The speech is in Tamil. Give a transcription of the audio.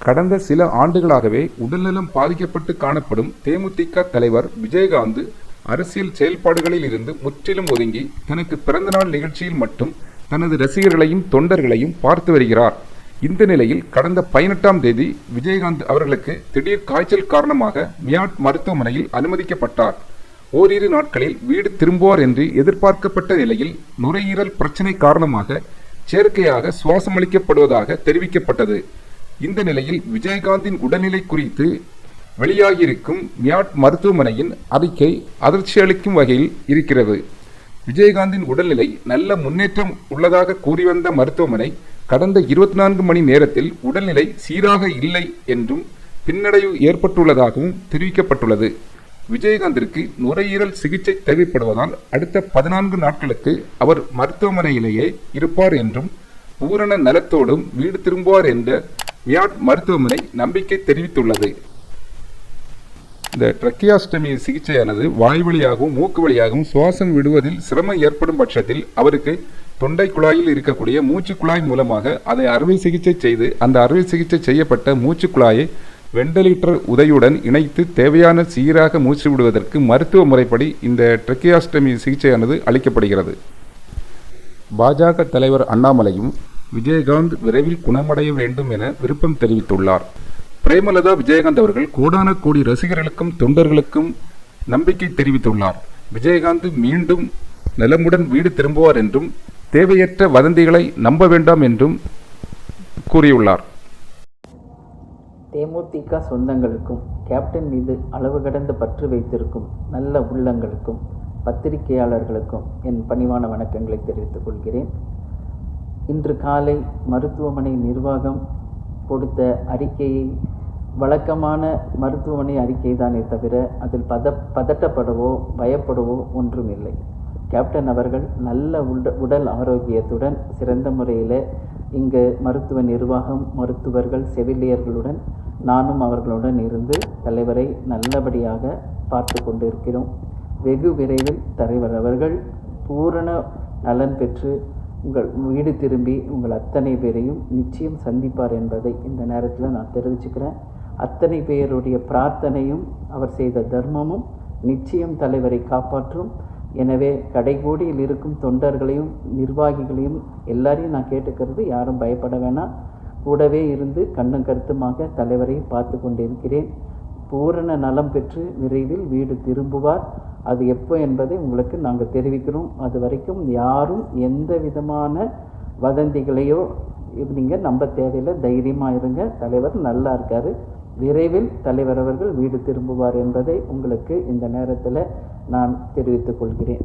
கடந்த சில ஆண்டுகளாகவே உடல்நலம் பாதிக்கப்பட்டு காணப்படும் தேமுதிக தலைவர் விஜயகாந்த் அரசியல் செயல்பாடுகளில் இருந்து முற்றிலும் ஒதுங்கி தனக்கு பிறந்தநாள் நிகழ்ச்சியில் மட்டும் தனது ரசிகர்களையும் தொண்டர்களையும் பார்த்து வருகிறார். இந்த நிலையில் கடந்த 18ஆம் தேதி விஜயகாந்த் அவர்களுக்கு திடீர் காய்ச்சல் காரணமாக மியாட் மருத்துவமனையில் அனுமதிக்கப்பட்டார். ஓரிரு நாட்களில் வீடு திரும்புவார் என்று எதிர்பார்க்கப்பட்ட நிலையில் நுரையீரல் பிரச்சினை காரணமாக செயற்கையாக சுவாசமளிக்கப்படுவதாக தெரிவிக்கப்பட்டது. இந்த நிலையில் விஜயகாந்தின் உடல்நிலை குறித்து வெளியாகியிருக்கும் மியாட் மருத்துவமனையின் அறிக்கை அதிர்ச்சி அளிக்கும் வகையில் இருக்கிறது. விஜயகாந்தின் உடல்நிலை நல்ல முன்னேற்றம் உள்ளதாக கூறிவந்த மருத்துவமனை கடந்த 24 மணி நேரத்தில் உடல்நிலை சீராக இல்லை என்றும் பின்னடைவு ஏற்பட்டுள்ளதாகவும் தெரிவிக்கப்பட்டுள்ளது. விஜயகாந்திற்கு நுரையீரல் சிகிச்சை தேவைப்படுவதால் அடுத்த 14 நாட்களுக்கு அவர் மருத்துவமனையிலேயே இருப்பார் என்றும் பூரண நலத்தோடும் வீடு திரும்புவார் என்ற மியாட் மருத்துவமனை நம்பிக்கை தெரிவித்துள்ளது. இந்த ட்ரக்கியாஸ்டமி சிகிச்சையானது வாய் வழியாகவும் மூக்கு வழியாகவும் சுவாசம் விடுவதில் சிரமம் ஏற்படும் பட்சத்தில் அவருக்கு தொண்டை குழாயில் இருக்கக்கூடிய மூச்சு குழாய் மூலமாக அதை அறுவை சிகிச்சை செய்து அந்த அறுவை சிகிச்சை செய்யப்பட்ட மூச்சு குழாயை வெண்டிலேட்டர் உதவியுடன் இணைத்து தேவையான சீராக மூச்சு விடுவதற்கு மருத்துவ முறைப்படி இந்த ட்ரக்கியாஸ்டமி சிகிச்சையானது அளிக்கப்படுகிறது. பாஜக தலைவர் அண்ணாமலையும் விஜயகாந்த் விரைவில் குணமடைய வேண்டும் என விருப்பம் தெரிவித்துள்ளார். பிரேமலதா விஜயகாந்த் அவர்கள் கோடான கோடி ரசிகர்களுக்கும் தொண்டர்களுக்கும் நம்பிக்கை தெரிவித்துள்ளார். விஜயகாந்த் மீண்டும் நலமுடன் வீடு திரும்புவார் என்றும் தேவையற்ற வதந்திகளை நம்ப வேண்டாம் என்றும் கூறியுள்ளார். தேமுதிக சொந்தங்களுக்கும் கேப்டன் மீது அளவு கடந்த பற்று வைத்திருக்கும் நல்ல உள்ளங்களுக்கும் பத்திரிகையாளர்களுக்கும் என் பணிவான வணக்கங்களை தெரிவித்துக் கொள்கிறேன். இன்று காலை மருத்துவமனை நிர்வாகம் கொடுத்த அறிக்கையை வழக்கமான மருத்துவமனை அறிக்கை தானே தவிர அதில் பதட்டப்படவோ பயப்படவோ ஒன்றும் இல்லை. கேப்டன் அவர்கள் நல்ல உடல் ஆரோக்கியத்துடன் சிறந்த முறையில் இங்கு மருத்துவ நிர்வாகம் மருத்துவர்கள் செவிலியர்களுடன் நானும் அவர்களுடன் இருந்து தலைவரை நல்லபடியாக பார்த்து கொண்டிருக்கிறோம். வெகு விரைவில் தலைவர் அவர்கள் பூரண நலன் பெற்று உங்கள் வீடு திரும்பி உங்கள் அத்தனை பேரையும் நிச்சயம் சந்திப்பார் என்பதை இந்த நேரத்தில் நான் தெரிவிச்சுக்கிறேன். அத்தனை பேருடைய பிரார்த்தனையும் அவர் செய்த தர்மமும் நிச்சயம் தலைவரை காப்பாற்றும். எனவே கடைகோடியில் இருக்கும் தொண்டர்களையும் நிர்வாகிகளையும் எல்லாரையும் நான் கேட்டுக்கிறது, யாரும் பயப்பட வேணாம். கூடவே இருந்து கண்ணும் கருத்துமாக தலைவரை பார்த்து கொண்டிருக்கிறேன். பூரண நலம் பெற்று விரைவில் வீடு திரும்புவார். அது எப்போ என்பதை உங்களுக்கு நாங்கள் தெரிவிக்கிறோம். அது வரைக்கும் யாரும் எந்த விதமான வதந்திகளையோ நீங்கள் நம்ப தேவையில்லை. தைரியமாக இருங்க. தலைவர் நல்லா இருக்கார். விரைவில் தலைவர் அவர்கள் வீடு திரும்புவார் என்பதை உங்களுக்கு இந்த நேரத்தில் நான் தெரிவித்துக் கொள்கிறேன்.